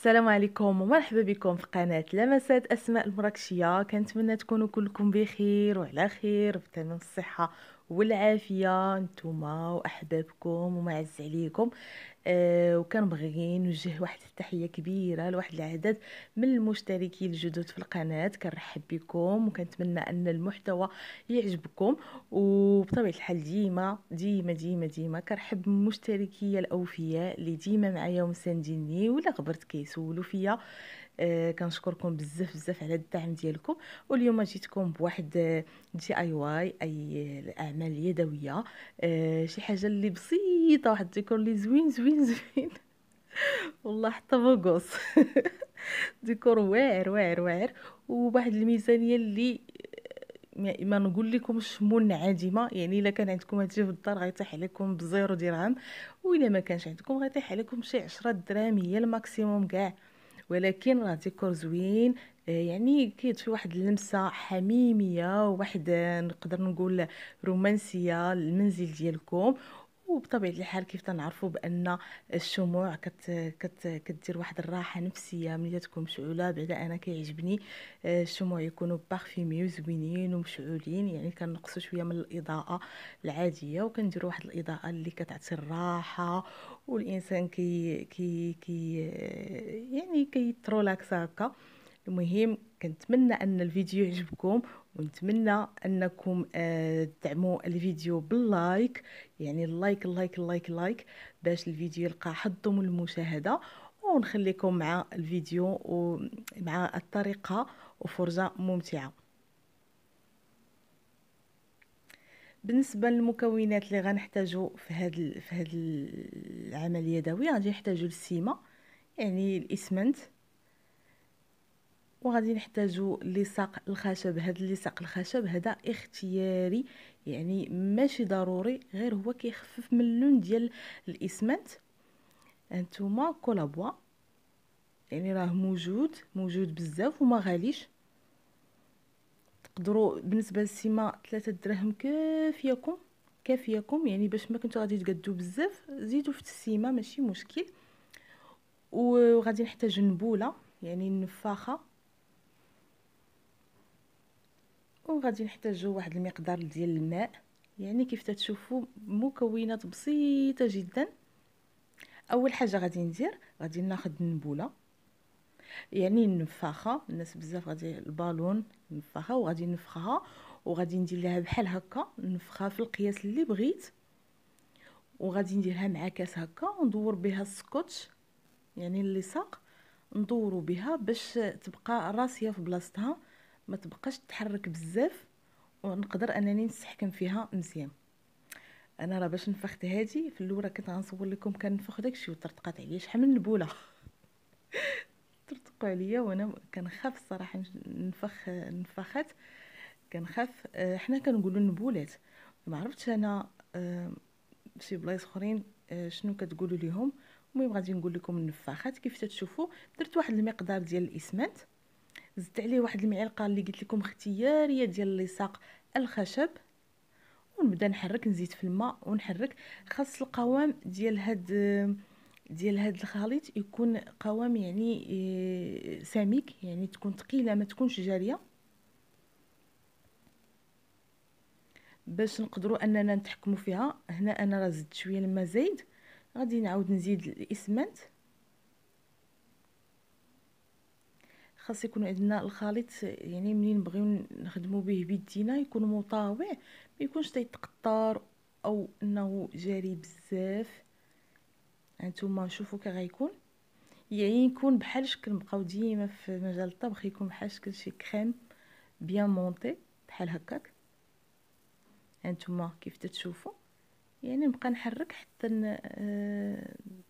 السلام عليكم ومرحبا بكم في قناة لمسات أسماء المراكشية. كنتمنى تكونوا كلكم بخير وعلى خير بتمام الصحة والعافية نتوما وأحبابكم ومعز عليكم. وكنبغي نوجه واحد التحية كبيرة لواحد العدد من المشتركين الجدد في القناة. كنرحب بكم وكنتمنى أن المحتوى يعجبكم. وبطبيعة الحال ديما كنرحب بالمشتركية الأوفياء اللي ديما معايا ومسانديني ولا غبرت كيسولوا فيا. كنشكركم بزاف بزاف على الدعم ديالكم. واليوم جيتكم بواحد دي اي واي اي الاعمال اليدويه. شي حاجه اللي بسيطه، واحد الديكور اللي زوين زوين زوين. والله حتى بوغوص. ديكور واعر واعر واعر، وبواحد الميزانيه اللي ما نقول لكمش منعدمه. يعني الا كان عندكم هادشي في الدار غيطيح عليكم بزيرو درهم، والا ما كانش عندكم غيطيح عليكم شي 10 دراهم هي الماكسيموم كاع. ولكن راه ديكور زوين. يعني كيضفي واحد اللمسه حميميه وواحد نقدر نقول رومانسيه للمنزل ديالكم. وبطبيعه الحال كيف تنعرفوا بان الشموع كدير واحد الراحه نفسيه ملي تكون مشعوله. بعدا انا كيعجبني الشموع يكونوا بارفيمي وزوينين ومشعولين، يعني كنقصوا شويه من الاضاءه العاديه وكنديروا واحد الاضاءه اللي كتعطي الراحه. والانسان كي يعني كيترولاكس هكا. المهم كنتمنى ان الفيديو يعجبكم، ونتمنى انكم تدعموا الفيديو باللايك. يعني اللايك باش الفيديو يلقى حظكم المشاهده. ونخليكم مع الفيديو ومع الطريقه وفرجه ممتعه. بالنسبه للمكونات اللي غنحتاجو في هاد العمل اليدوي، غادي نحتاجو السيمه يعني الاسمنت، وغادي نحتاجو لصاق الخشب. هذا اللصاق الخشب هذا اختياري، يعني ماشي ضروري، غير هو كيخفف من اللون ديال الاسمنت. هانتوما كولابوا يعني راه موجود بزاف وما غاليش. تقدروا بالنسبه للسيما 3 دراهم كافيكم يعني باش ما كنتو غادي تقدو بزاف زيدوا في السيما ماشي مشكل. وغادي نحتاج نبوله يعني النفاخه، وغادي نحتاجو واحد المقدار ديال الماء. يعني كيف تتشوفوا مكونات بسيطه جدا. اول حاجه غادي ناخذ النبوله يعني النفاخه. الناس بزاف غادي البالون نفخها وغادي نفخها، وغادي ندير لها بحال هكا نفخها في القياس اللي بغيت. وغادي نديرها مع كاس هكا وندور بها السكوتش يعني اللصاق، ندورو بها باش تبقى راسيه في بلاصتها، ما تبقاش تتحرك بزاف، ونقدر انني نستحكم فيها مزيان. انا راه باش نفخت هادي في الاولى كنت غنصور لكم كنفخ داكشي وطرطقات عليا شحال من نبوله. طرطقوا عليا وانا كنخاف الصراحه نفخات. كنخاف. حنا كنقولوا النبولات، ما عرفتش انا شي بلايص اخرين شنو كتقولوا ليهم. المهم غادي نقول لكم النفاخات. كيف تتشوفوا درت واحد المقدار ديال الاسمنت، زدت عليه واحد المعلقه اللي قلت لكم اختياريه ديال لصاق الخشب، ونبدا نحرك نزيد في الماء ونحرك. خاص القوام ديال هاد الخليط يكون قوام يعني سميك، يعني تكون ثقيله ما تكونش جاريه، باش نقدروا اننا نتحكموا فيها. هنا انا راه زدت شويه الماء زايد، غادي نعاود نزيد الاسمنت. خاص يكون عندنا الخليط يعني منين نبغيو نخدموا به بيدينا يكون مطاوع، ما يكونش تيتقطر او انه جاري بزاف. هانتوما شوفوا كي غيكون، يعني يكون بحال شكل نبقاو ديما في مجال الطبخ يكون بحال شكل شي كريم بيان مونطي بحال هكاك. هانتوما كيف تتشوفوا يعني نبقى نحرك حتى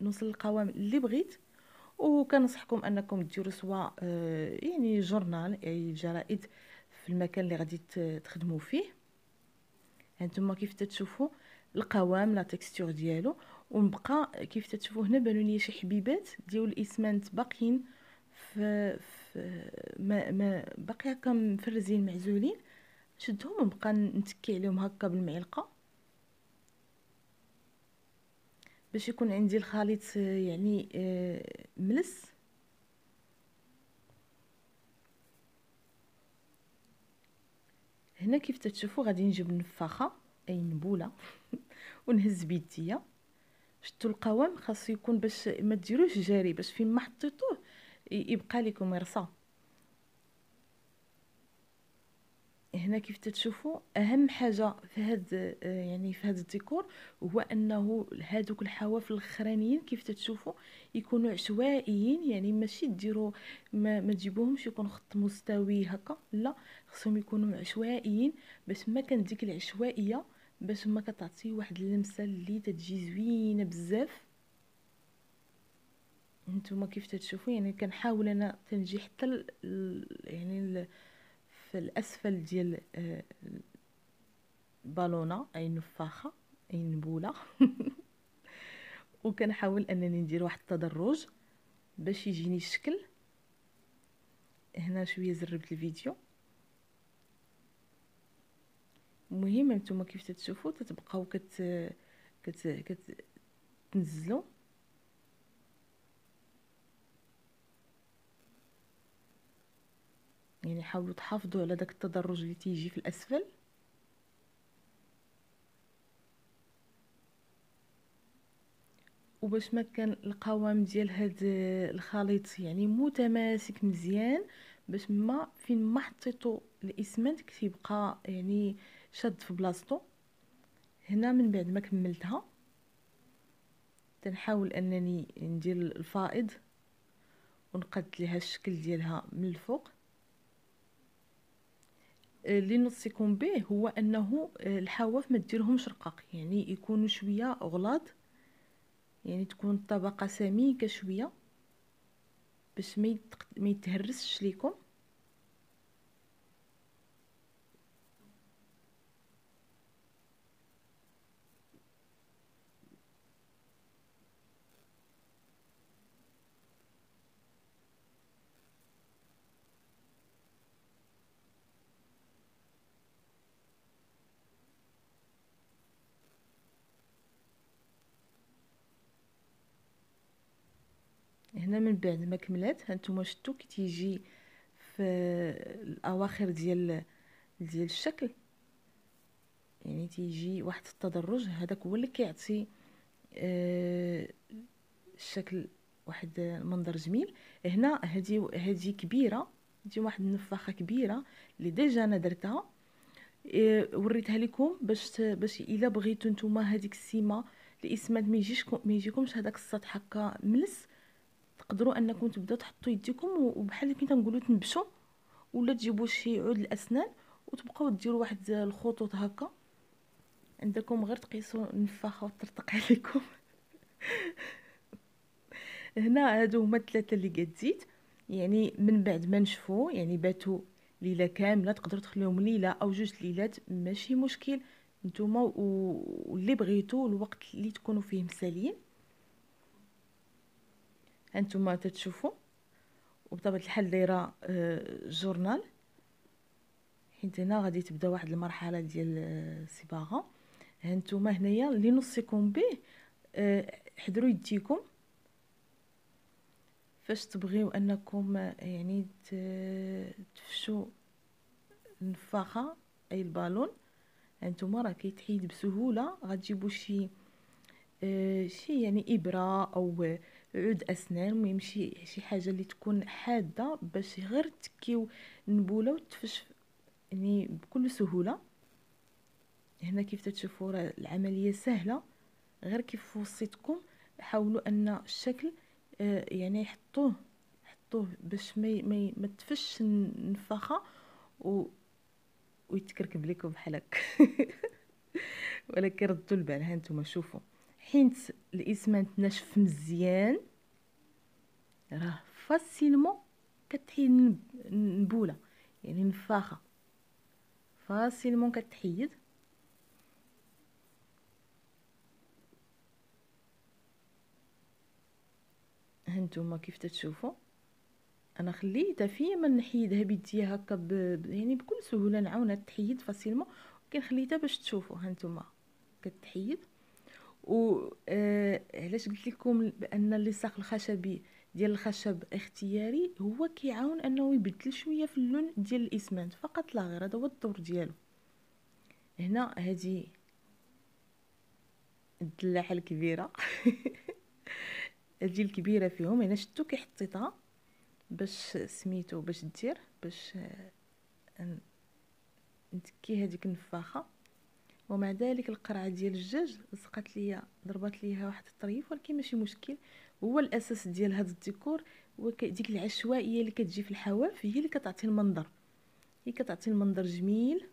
نوصل للقوام اللي بغيت. وكنصحكم انكم ديروا سواء يعني جورنال اي جرائد في المكان اللي غادي تخدموا فيه. هانتوما كيف تتشوفوا القوام لا تكستور ديالو. ونبقى كيف تتشوفوا هنا بانوا لي شي حبيبات ديال الاسمنت باقيين في ما باقي هكا مفرزين معزولين. نشدهم ونبقى نتكي عليهم هكا بالمعلقه باش يكون عندي الخليط يعني ملس. هنا كيف تتشوفوا غادي نجيب النفاخه اي نبوله ونهز بيديا. شفتوا القوام خاصو يكون باش ما ديروش جاري، باش فين ما حطيتوه يبقى لكم يرصى. هنا كيف تتشوفوا اهم حاجه في هذا يعني في هذا الديكور هو انه هذوك الحواف الاخرانيين كيف تتشوفوا يكونوا عشوائيين، يعني ماشي ديروا ما تجيبوهمش يكون خط مستوي هكا، لا خصهم يكونوا عشوائيين باش ما كان ديك العشوائيه باش ما كتعطي واحد اللمسه اللي تتجي زوينه بزاف. نتوما كيف تتشوفوا يعني كنحاول انا تنجي حتى في الاسفل ديال بالونه اي نفاخه اي نبوله وكنحاول انني ندير واحد التدرج باش يجيني الشكل. هنا شويه زربت الفيديو. المهم نتوما كيف تتشوفوا تتبقاو تنزلوا. يعني حاولوا تحافظوا على داك التدرج اللي تيجي في الاسفل. وباش ما كان القوام ديال هاد الخليط يعني متماسك مزيان، باش ما فين ما حطيتو الاسمنت كيبقى يعني شاد في بلاصتو. هنا من بعد ما كملتها تنحاول انني ندير الفائض ونقد لها الشكل ديالها من الفوق. اللي نوصيكم به هو انه الحواف ما ديرهمش رقاق، يعني يكونوا شويه غلاظ، يعني تكون الطبقه سميكه شويه باش ما يتهرسش ليكم. هنا من بعد ما كملات هانتوما شفتوا كي تيجي في الاواخر ديال الشكل، يعني تيجي واحد التدرج هذاك هو اللي كيعطي الشكل واحد المنظر جميل. هنا هذه كبيره، هذه واحد النفاخه كبيره اللي ديجا انا درتها وريتها لكم باش الا بغيتو نتوما هذيك السيمه الاسمنت ما يجيكمش هذاك السطح هكا ملس، تقدروا انكم تبداو تحطوا يديكم وبحال كي تنقولوا تنبشوا، ولا تجيبوا شي عود الاسنان وتبقاو ديروا واحد الخطوط هكا عندكم، غير تقيسوا النفاخه وترتق عليكم. هنا هادو هما الثلاثه اللي قد زيت، يعني من بعد ما نشفوا يعني باتوا ليله كامله، تقدروا تخليهم ليله او جوج ليلات ماشي مشكل نتوما واللي بغيتو الوقت اللي تكونوا فيه مسالين. هانتوما تتشوفوا وبطبيعه الحال دايره جورنال، حيت هنا غادي تبدا واحد المرحله ديال الصباغه. هانتوما هنايا اللي نوصيكم به حضروا يديكم فاش تبغيو انكم يعني تفشوا النفاخه اي البالون. هانتوما راه كيتحيد بسهوله، غتجيبوا شي يعني ابره او عود اسنان، المهم شي حاجه اللي تكون حاده باش غير تكيو النبوله وتفش يعني بكل سهوله. هنا كيف تتشوفوا راه العمليه سهله، غير كيف وصيتكم حاولوا ان الشكل يعني حطوه باش ما تفش النفاخه ويتكركب لكم بحال هكا. ولكن ردوا البال، ها نتوما شوفوا حيت الاسمنت ناشف مزيان راه فاسيلمون كتحيد النبوله، يعني نفاخه فاسيلمون كتحيد. هانتوما كيف تتشوفوا انا خليتها في ما نحيدها بيديا هكا يعني بكل سهوله نعاونها تحيد فاسيلمون، ولكن خليتها باش تشوفوا. هانتوما كتحيد. و علاش قلت لكم بان اللصاق الخشبي ديال الخشب اختياري، هو كيعاون انه يبدل شويه في اللون ديال الاسمنت فقط لا غير، هذا هو الدور ديالو. هنا هذه الدلاحه الكبيره هذه الكبيره فيهم. هنا شفتو كي حطيتها باش سميتو باش دير باش نتكي هذيك النفاخه. ومع ذلك القرعه ديال الدجاج لصقت ليا، ضربت ليها واحد الطريف، ولكن ماشي مشكل. هو الاساس ديال هذا الديكور هو ديك العشوائيه اللي كتجي في الحواف، هي اللي كتعطي المنظر، هي كتعطي المنظر جميل.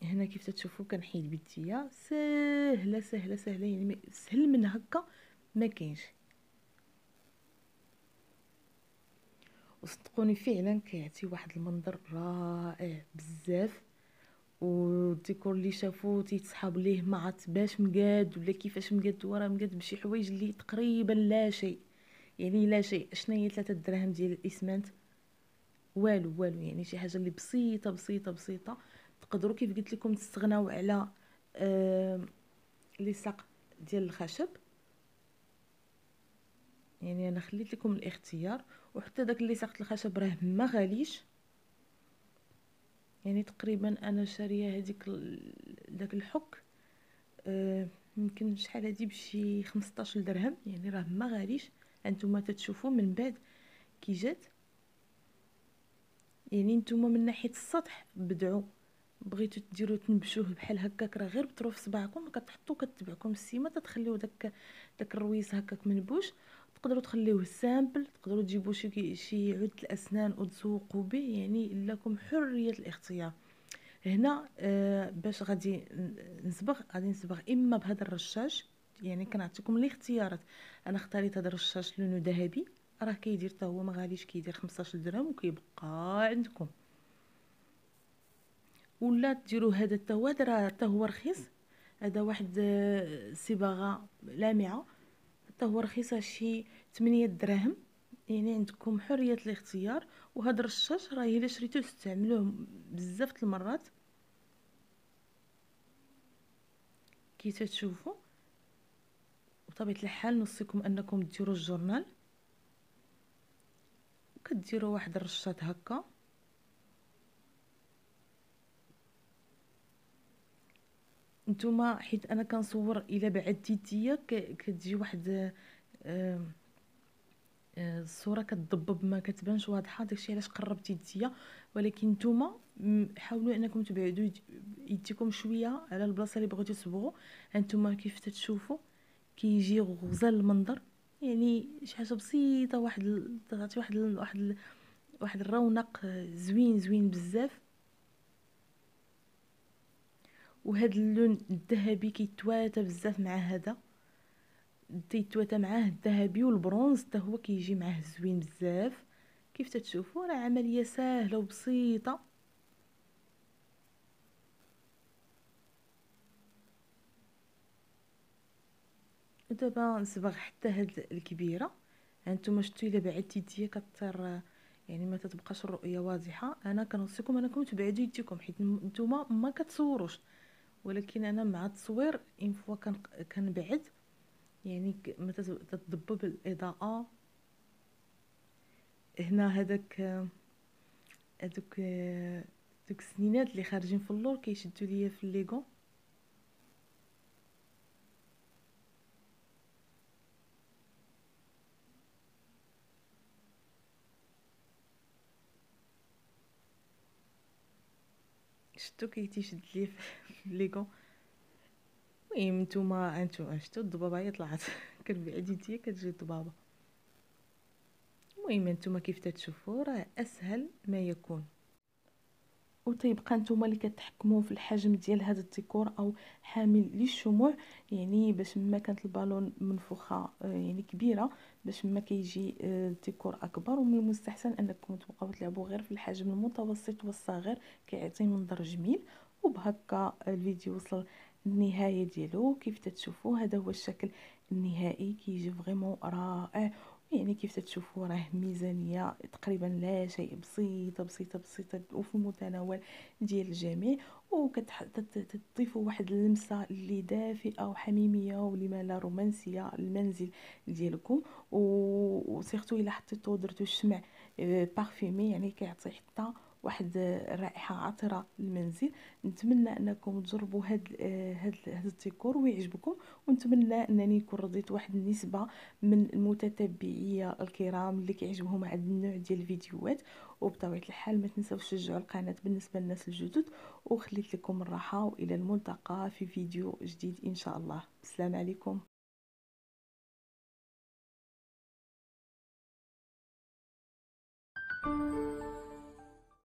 هنا كيف تشوفوا كنحيد بيديا، سهله سهله سهله، يعني سهل من هكا ما كاينش. وصدقوني فعلا كيعطي واحد المنظر رائع بزاف. والديكور اللي شافوه تيتصحاب ليه ما عرفت باش مقاد ولا كيفاش مقاد، وراه مقاد بشي حوايج اللي تقريبا لا شيء، يعني لا شيء. شنو هي 3 دراهم ديال الاسمنت؟ والو والو، يعني شي حاجه اللي بسيطه بسيطه بسيطه. تقدروا كيف قلت لكم تستغناو على لصق ديال الخشب، يعني انا خليت لكم الاختيار. وحتى داك اللي سقط الخشب راه ما غاليش، يعني تقريبا انا شاريه هذيك داك الحك يمكن شحال هادي بشي 15 درهم، يعني راه ما غاليش. انتم تتشوفوا من بعد كي جات، يعني نتوما من ناحيه السطح بدعوا بغيتو ديروا تنبشوه بحال هكاك، راه غير بطروف صباعكم كتحطوا كتبعكم السيمه تتخليو داك الرويس هكاك منبوش. تقدروا تخليوه سامبل، تقدروا تجيبوا شي عود الاسنان وتسوقوا به، يعني لكم حريه الاختيار. هنا باش غادي غادي نصبغ اما بهذا الرشاش، يعني كنعطيكم الاختيارات. انا اختاريت هذا الرشاش لونه ذهبي، راه كيدير حتى هو ما غاليش، كيدير 15 درهم وكيبقى عندكم. ولا ديروا هذا حتى هو، راه حتى هو رخيص. هذا واحد صباغه لامعه، حتى هو رخيص شي 8 دراهم، يعني عندكم حريه الاختيار. وهذا الرشاش راه الا شريتوه تستعملوه بزاف المرات كي تشوفوا. بطبيعه الحال نوصيكم انكم ديروا الجورنال وكديروا واحد الرشات هكا. نتوما حيت انا كنصور الا بعدتي يديا كتجي واحد الصوره كتضبب ما كتبانش واضحه، داكشي علاش قربت يديا. ولكن نتوما حاولوا انكم تبعدوا يديكم شويه على البلاصه اللي بغيتو تصبغوا. هانتوما كيف تتشوفوا كيجي غزال المنظر، يعني شي حاجه بسيطه، تعطي واحد الرونق زوين زوين بزاف. وهذا اللون الذهبي كيتواتى بزاف مع هذا، تيتواتى معاه الذهبي والبرونز حتى هو كيجي معاه زوين بزاف. كيف تتشوفوا راه عمليه سهله وبسيطه. ودابا نصبغ حتى هاد الكبيره. هانتوما شفتوا الا بعدتي يديا كطير، يعني ما تتبقاش الرؤيه واضحه. انا كنوصيكم انكم تبعدوا يديكم حيت نتوما ما كتصوروش، ولكن انا مع التصوير ان فوا كنبعد، يعني ما تتضبب الاضاءه. هنا هذوك دوك السنينات اللي خارجين في اللور كيشدوا ليا في الليغو. شفتو كيتيشد ليا في الليغو. المهم انتوما شفتو الضبابه هي طلعت كنبعد يديا كتجي الضبابه. المهم انتوما كيف تتشوفوا راه اسهل ما يكون. وتيبقى نتوما اللي كتحكموا في الحجم ديال هذا الديكور او حامل للشموع، يعني باش ما كانت البالون منفوخه يعني كبيره، باش ما كيجي الديكور اكبر. ومن المستحسن انكم تبقاو تلعبوا غير في الحجم المتوسط والصغير، كيعطي منظر جميل. وبهكا الفيديو وصل النهايه ديالو. كيف تتشوفوا هذا هو الشكل النهائي، كيجي فريمون رائع. يعني كيف تتشوفوا راه ميزانية تقريبا لا شيء، بسيطة بسيطة بسيطة وفي المتناول ديال الجميع. وكتضيفوا واحد اللمسة اللي دافئة وحميمية ولما لا رومانسية للمنزل ديالكم. وسيرتو الا حطيتو درتو الشمع بارفيمي، يعني كيعطي حتى واحد الرائحه عطره للمنزل. نتمنى انكم تجربوا هاد الديكور ويعجبكم، ونتمنى انني نكون رضيت واحد النسبه من المتتبعيه الكرام اللي كيعجبهم هذا النوع ديال الفيديوهات. وبطبيعه الحال ما تنساوش تشجعوا القناه بالنسبه للناس الجدد، وخليت لكم الراحه والى الملتقى في فيديو جديد ان شاء الله. السلام عليكم.